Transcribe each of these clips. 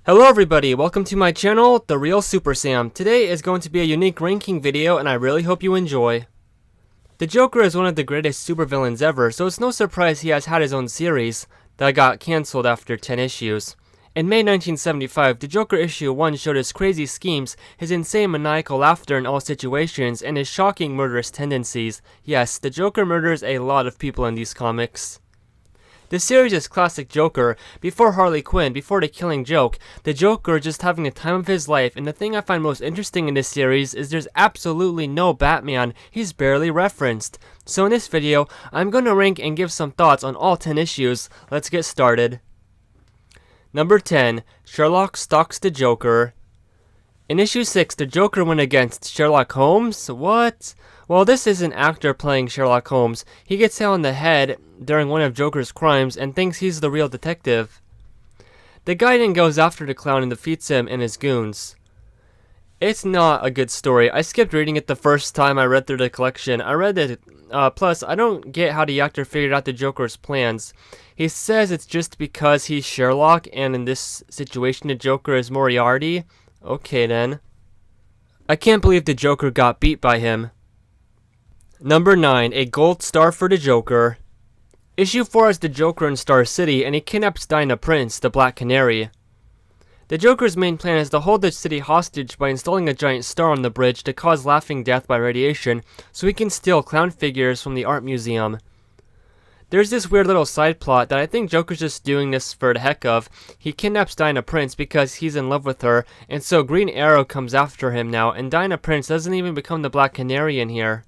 Hello everybody, welcome to my channel, The Real Super Sam. Today is going to be a unique ranking video and I really hope you enjoy. The Joker is one of the greatest supervillains ever, so it's no surprise he has had his own series that got cancelled after 10 issues. In May 1975, the Joker issue 1 showed his crazy schemes, his insane maniacal laughter in all situations, and his shocking murderous tendencies. Yes, the Joker murders a lot of people in these comics. The series is classic Joker. Before Harley Quinn, before the Killing Joke, the Joker just having the time of his life, and the thing I find most interesting in this series is there's absolutely no Batman. He's barely referenced. So in this video, I'm going to rank and give some thoughts on all 10 issues. Let's get started. Number 10, Sherlock stalks the Joker. In issue 6, the Joker went against Sherlock Holmes? What? Well, this is an actor playing Sherlock Holmes. He gets hit on the head during one of Joker's crimes and thinks he's the real detective. The guy then goes after the clown and defeats him and his goons. It's not a good story. I skipped reading it the first time I read through the collection. I read it, plus I don't get how the actor figured out the Joker's plans. He says it's just because he's Sherlock and in this situation the Joker is Moriarty. Okay then. I can't believe the Joker got beat by him. Number 9, a gold star for the Joker. Issue 4 is the Joker in Star City, and he kidnaps Dinah Prince, the Black Canary. The Joker's main plan is to hold the city hostage by installing a giant star on the bridge to cause laughing death by radiation, so he can steal clown figures from the art museum. There's this weird little side plot that I think Joker's just doing this for the heck of. He kidnaps Dinah Prince because he's in love with her, and so Green Arrow comes after him now, and Dinah Prince doesn't even become the Black Canary in here.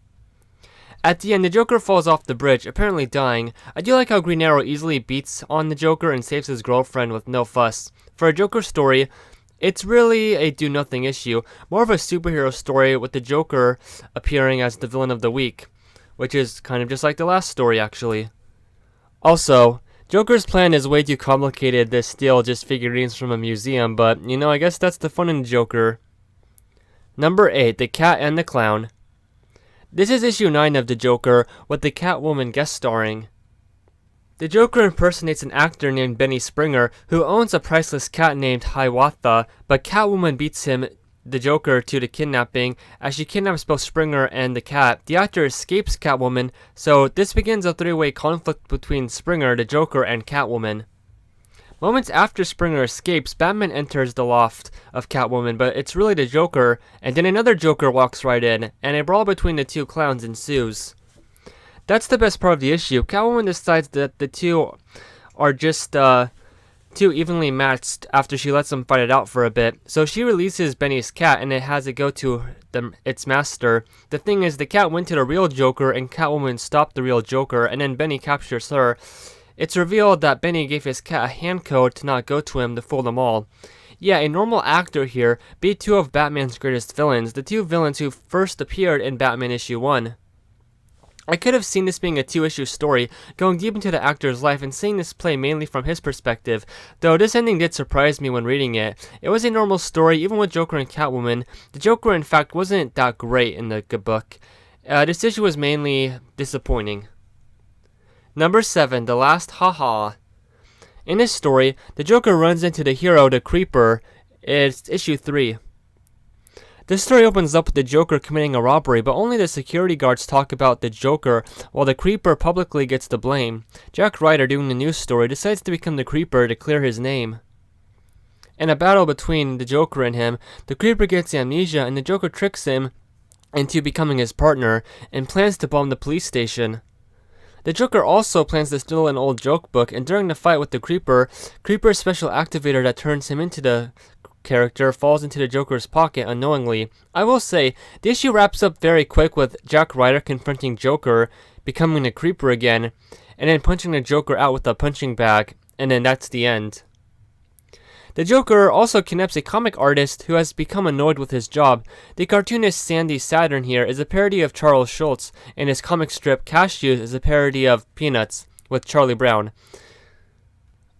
At the end, the Joker falls off the bridge, apparently dying. I do like how Green Arrow easily beats on the Joker and saves his girlfriend with no fuss. For a Joker story, it's really a do-nothing issue, more of a superhero story with the Joker appearing as the villain of the week, which is kind of just like the last story actually. Also, Joker's plan is way too complicated to steal just figurines from a museum, but you know, I guess that's the fun in Joker. Number 8, The Cat and the Clown. This is issue 9 of the Joker, with the Catwoman guest starring. The Joker impersonates an actor named Benny Springer, who owns a priceless cat named Hiawatha, but Catwoman beats him, the Joker, to the kidnapping. As she kidnaps both Springer and the cat, the actor escapes Catwoman, so this begins a three-way conflict between Springer, the Joker, and Catwoman. Moments after Springer escapes, Batman enters the loft of Catwoman, but it's really the Joker, and then another Joker walks right in, and a brawl between the two clowns ensues. That's the best part of the issue. Catwoman decides that the two are just too evenly matched after she lets them fight it out for a bit, so she releases Benny's cat and it has it go to its master. The thing is, the cat went to the real Joker and Catwoman stopped the real Joker, and then Benny captures her. It's revealed that Benny gave his cat a hand code to not go to him to fool them all. Yeah, a normal actor here beat two of Batman's greatest villains, the two villains who first appeared in Batman issue 1. I could have seen this being a 2-issue story, going deep into the actor's life and seeing this play mainly from his perspective, though this ending did surprise me when reading it. It was a normal story, even with Joker and Catwoman. The Joker, in fact, wasn't that great in the good book. This issue was mainly disappointing. Number 7, The Last Haha. In this story, the Joker runs into the hero, the Creeper. It's issue 3. This story opens up with the Joker committing a robbery, but only the security guards talk about the Joker, while the Creeper publicly gets the blame. Jack Ryder, doing the news story, decides to become the Creeper to clear his name. In a battle between the Joker and him, the Creeper gets amnesia and the Joker tricks him into becoming his partner and plans to bomb the police station. The Joker also plans to steal an old joke book, and during the fight with the Creeper's special activator that turns him into the character falls into the Joker's pocket unknowingly. I will say, the issue wraps up very quick with Jack Ryder confronting Joker, becoming the Creeper again, and then punching the Joker out with a punching bag, and then that's the end. The Joker also kidnaps a comic artist who has become annoyed with his job. The cartoonist Sandy Saturn here is a parody of Charles Schultz, and his comic strip Cashews is a parody of Peanuts with Charlie Brown.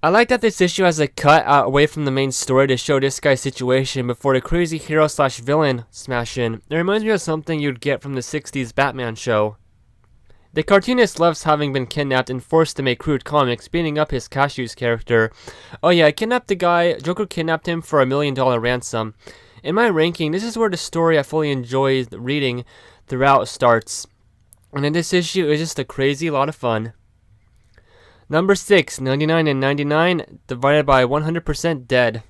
I like that this issue has a cut away from the main story to show this guy's situation before the crazy hero/villain smash in. It reminds me of something you'd get from the 60s Batman show. The cartoonist loves having been kidnapped and forced to make crude comics, beating up his Cashews character. Oh yeah, I kidnapped the guy. Joker kidnapped him for $1 million ransom. In my ranking, this is where the story I fully enjoy reading throughout starts. And in this issue, it's just a crazy lot of fun. Number 6, 99 and 99 divided by 100% dead.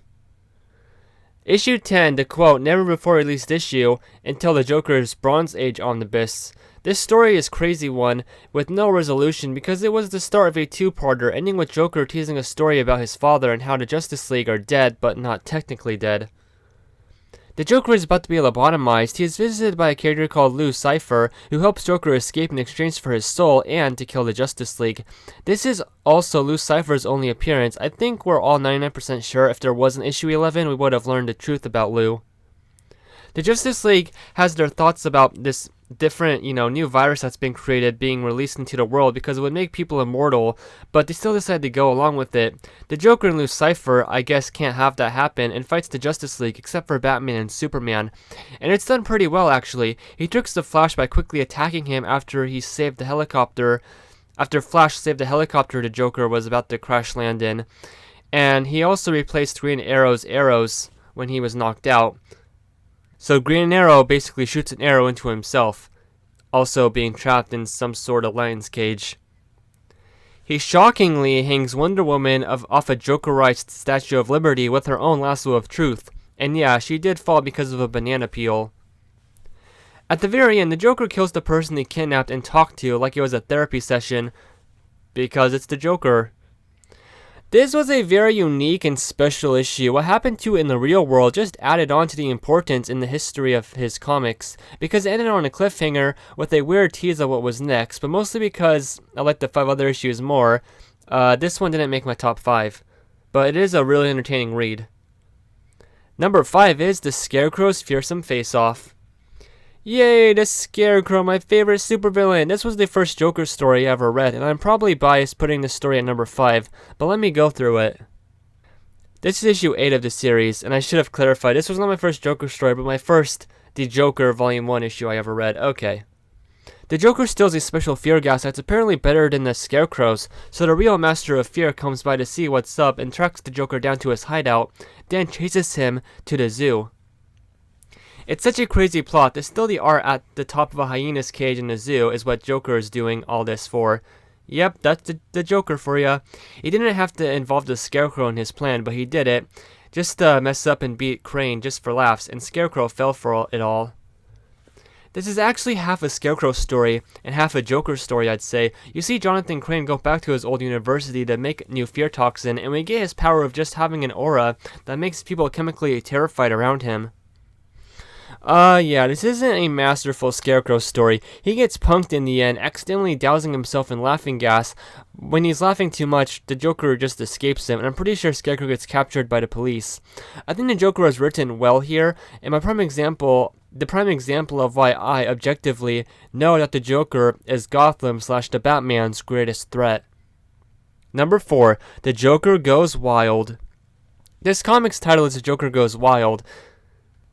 Issue 10, the quote, never before released issue until the Joker's Bronze Age omnibus. This story is crazy one, with no resolution because it was the start of a two-parter, ending with Joker teasing a story about his father and how the Justice League are dead, but not technically dead. The Joker is about to be lobotomized. He is visited by a character called Luthor, who helps Joker escape in exchange for his soul and to kill the Justice League. This is also Luthor's only appearance. I think we're all 99% sure if there was an issue 11, we would have learned the truth about Lou. The Justice League has their thoughts about this different, new virus that's been created being released into the world because it would make people immortal, but they still decide to go along with it. The Joker and Luthor, I guess, can't have that happen and fights the Justice League except for Batman and Superman. And it's done pretty well, actually. He tricks the Flash by quickly attacking him after Flash saved the helicopter the Joker was about to crash land in. And he also replaced Green Arrow's arrows when he was knocked out. So Green Arrow basically shoots an arrow into himself, also being trapped in some sort of lion's cage. He shockingly hangs Wonder Woman off a Jokerized Statue of Liberty with her own lasso of truth. And yeah, she did fall because of a banana peel. At the very end, the Joker kills the person he kidnapped and talked to like it was a therapy session, because it's the Joker. This was a very unique and special issue. What happened to it in the real world just added on to the importance in the history of his comics, because it ended on a cliffhanger with a weird tease of what was next, but mostly because I like the 5 other issues more. This one didn't make my top 5, but it is a really entertaining read. Number 5 is The Scarecrow's Fearsome Face-Off. Yay, the Scarecrow, my favorite supervillain. This was the first Joker story I ever read, and I'm probably biased putting this story at number 5, but let me go through it. This is issue 8 of the series, and I should have clarified, this was not my first Joker story, but my first The Joker Volume 1 issue I ever read. Okay. The Joker steals a special fear gas that's apparently better than the Scarecrow's, so the real master of fear comes by to see what's up and tracks the Joker down to his hideout, then chases him to the zoo. It's such a crazy plot that still the art at the top of a hyena's cage in the zoo is what Joker is doing all this for. Yep, that's the Joker for ya. He didn't have to involve the Scarecrow in his plan, but he did it. Just to mess up and beat Crane just for laughs, and Scarecrow fell for it all. This is actually half a Scarecrow story and half a Joker story, I'd say. You see Jonathan Crane go back to his old university to make new fear toxin, and we get his power of just having an aura that makes people chemically terrified around him. Yeah, this isn't a masterful Scarecrow story. He gets punked in the end, accidentally dousing himself in laughing gas. When he's laughing too much, the Joker just escapes him, and I'm pretty sure Scarecrow gets captured by the police. I think the Joker was written well here, and the prime example of why I, objectively, know that the Joker is Gotham/the Batman's greatest threat. Number 4, The Joker Goes Wild. This comic's title is The Joker Goes Wild.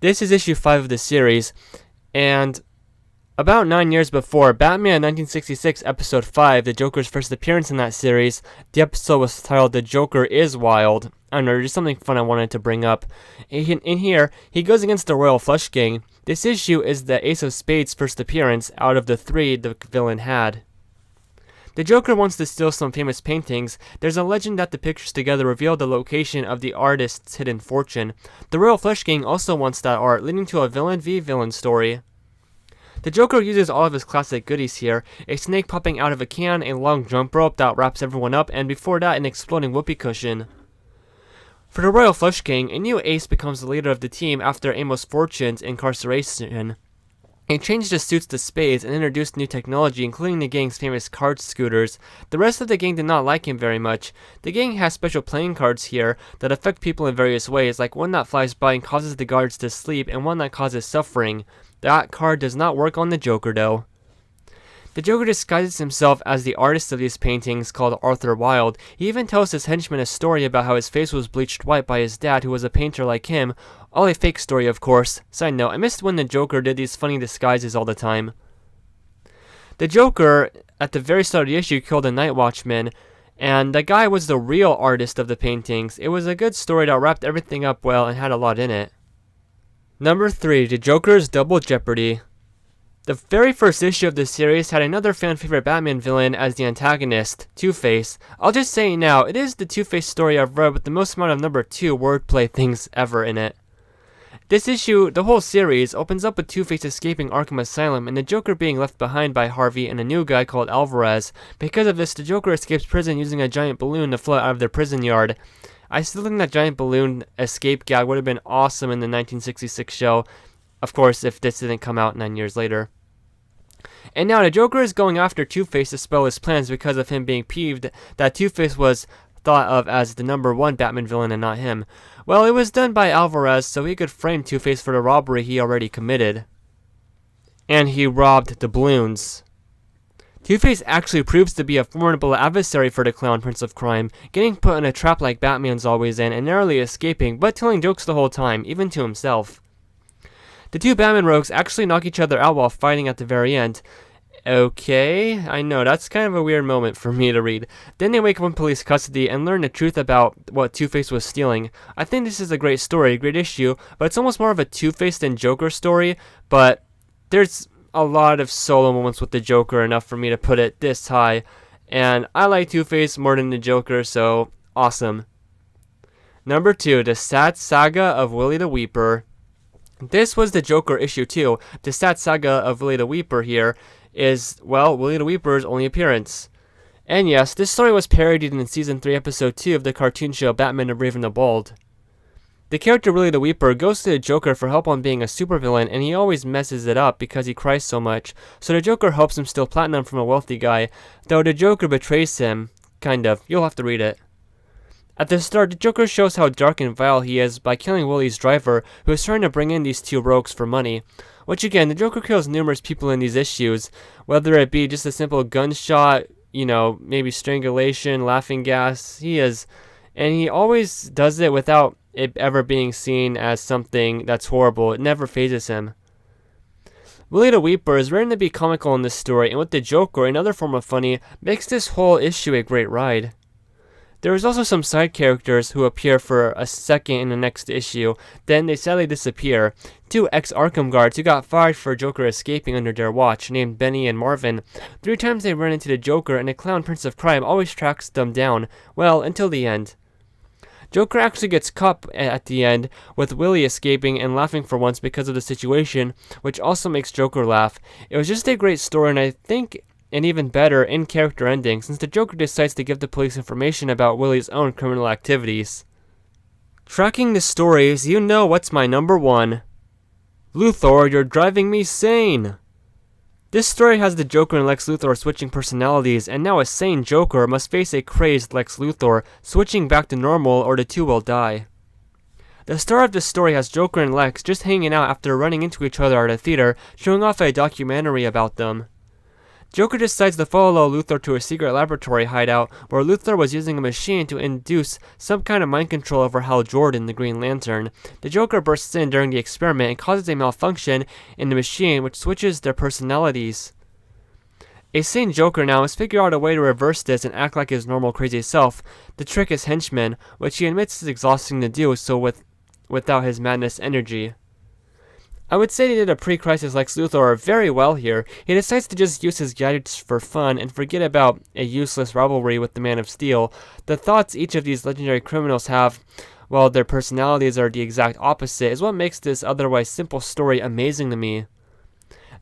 This is issue 5 of the series, and about 9 years before Batman 1966 episode 5, the Joker's first appearance in that series, the episode was titled The Joker Is Wild. I don't know, just something fun I wanted to bring up. In here, he goes against the Royal Flush Gang. This issue is the Ace of Spades' first appearance out of the 3 the villain had. The Joker wants to steal some famous paintings. There's a legend that the pictures together reveal the location of the artist's hidden fortune. The Royal Flush Gang also wants that art, leading to a villain v villain story. The Joker uses all of his classic goodies here, a snake popping out of a can, a long jump rope that wraps everyone up, and before that an exploding whoopee cushion. For the Royal Flush Gang, a new ace becomes the leader of the team after Amos Fortune's incarceration. He changed his suits to spades and introduced new technology, including the gang's famous card scooters. The rest of the gang did not like him very much. The gang has special playing cards here that affect people in various ways, like one that flies by and causes the guards to sleep, and one that causes suffering. That card does not work on the Joker, though. The Joker disguises himself as the artist of these paintings, called Arthur Wilde. He even tells his henchmen a story about how his face was bleached white by his dad, who was a painter like him. All a fake story, of course. Side note, I missed when the Joker did these funny disguises all the time. The Joker at the very start of the issue, killed a night watchman, and the guy was the real artist of the paintings. It was a good story that wrapped everything up well and had a lot in it. Number 3, the Joker's Double Jeopardy. The very first issue of the series had another fan-favorite Batman villain as the antagonist, Two-Face. I'll just say now, it is the Two-Face story I've read with the most amount of number 2 wordplay things ever in it. This issue, the whole series, opens up with Two-Face escaping Arkham Asylum and the Joker being left behind by Harvey and a new guy called Alvarez. Because of this, the Joker escapes prison using a giant balloon to float out of their prison yard. I still think that giant balloon escape gag would have been awesome in the 1966 show, of course, if this didn't come out 9 years later. And now the Joker is going after Two-Face to spoil his plans because of him being peeved that Two-Face was thought of as the number 1 Batman villain and not him. Well, it was done by Alvarez so he could frame Two-Face for the robbery he already committed. And he robbed the balloons. Two-Face actually proves to be a formidable adversary for the Clown Prince of Crime, getting put in a trap like Batman's always in and narrowly escaping, but telling jokes the whole time, even to himself. The two Batman rogues actually knock each other out while fighting at the very end. Okay, I know, that's kind of a weird moment for me to read. Then they wake up in police custody and learn the truth about what Two-Face was stealing. I think this is a great story, great issue, but it's almost more of a Two-Face than Joker story, but there's a lot of solo moments with the Joker, enough for me to put it this high, and I like Two-Face more than the Joker, so awesome. Number 2, the Sad Saga of Willy the Weeper. This was the Joker issue 2. The Sad Saga of Willy the Weeper here is, well, Willy the Weeper's only appearance. And yes, this story was parodied in Season 3, Episode 2 of the cartoon show Batman the Brave and the Bold. The character Willy the Weeper goes to the Joker for help on being a supervillain, and he always messes it up because he cries so much, so the Joker helps him steal platinum from a wealthy guy, though the Joker betrays him, kind of. You'll have to read it. At the start, the Joker shows how dark and vile he is by killing Willy's driver, who is trying to bring in these two rogues for money. Which again, the Joker kills numerous people in these issues, whether it be just a simple gunshot, maybe strangulation, laughing gas, and he always does it without it ever being seen as something that's horrible. It never phases him. Willy the Weeper is written to be comical in this story, and with the Joker, another form of funny, makes this whole issue a great ride. There is also some side characters who appear for a second in the next issue, then they sadly disappear. 2 ex-Arkham guards who got fired for Joker escaping under their watch, named Benny and Marvin. 3 times they run into the Joker, and the Clown Prince of Crime always tracks them down, well, until the end. Joker actually gets caught at the end, with Willy escaping and laughing for once because of the situation, which also makes Joker laugh. It was just a great story, and I think an even better in-character ending, since the Joker decides to give the police information about Willy's own criminal activities. Tracking the stories, you know what's my number 1. Luthor, you're driving me sane! This story has the Joker and Lex Luthor switching personalities, and now a sane Joker must face a crazed Lex Luthor, switching back to normal or the two will die. The start of this story has Joker and Lex just hanging out after running into each other at a theater, showing off a documentary about them. Joker decides to follow Luthor to a secret laboratory hideout where Luthor was using a machine to induce some kind of mind control over Hal Jordan, the Green Lantern. The Joker bursts in during the experiment and causes a malfunction in the machine which switches their personalities. A sane Joker now must figure out a way to reverse this and act like his normal crazy self. The trick is henchmen, which he admits is exhausting to do so without his madness energy. I would say they did a pre-crisis Lex Luthor very well here. He decides to just use his gadgets for fun and forget about a useless rivalry with the Man of Steel. The thoughts each of these legendary criminals have, while their personalities are the exact opposite, is what makes this otherwise simple story amazing to me.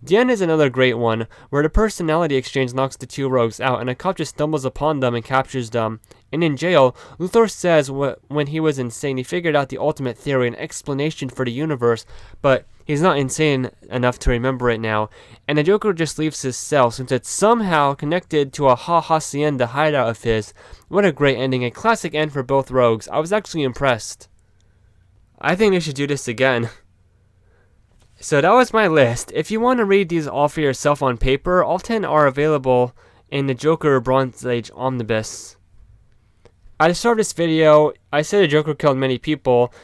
The end is another great one, where the personality exchange knocks the two rogues out and a cop just stumbles upon them and captures them. And in jail, Luthor says when he was insane he figured out the ultimate theory and explanation for the universe, but he's not insane enough to remember it now, and the Joker just leaves his cell since it's somehow connected to a hacienda hideout of his. What a great ending, a classic end for both rogues. I was actually impressed. I think they should do this again. So that was my list. If you want to read these all for yourself on paper, all 10 are available in the Joker Bronze Age Omnibus. At the start of this video, I said the Joker killed many people,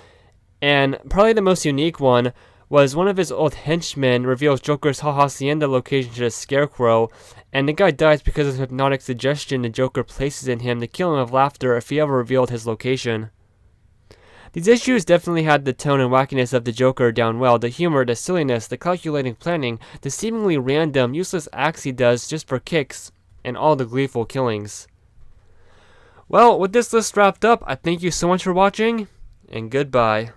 and probably the most unique one was one of his old henchmen reveals Joker's hacienda location to the Scarecrow, and the guy dies because of hypnotic suggestion the Joker places in him to kill him with laughter if he ever revealed his location. These issues definitely had the tone and wackiness of the Joker down well, the humor, the silliness, the calculating planning, the seemingly random, useless acts he does just for kicks, and all the gleeful killings. Well, with this list wrapped up, I thank you so much for watching, and goodbye.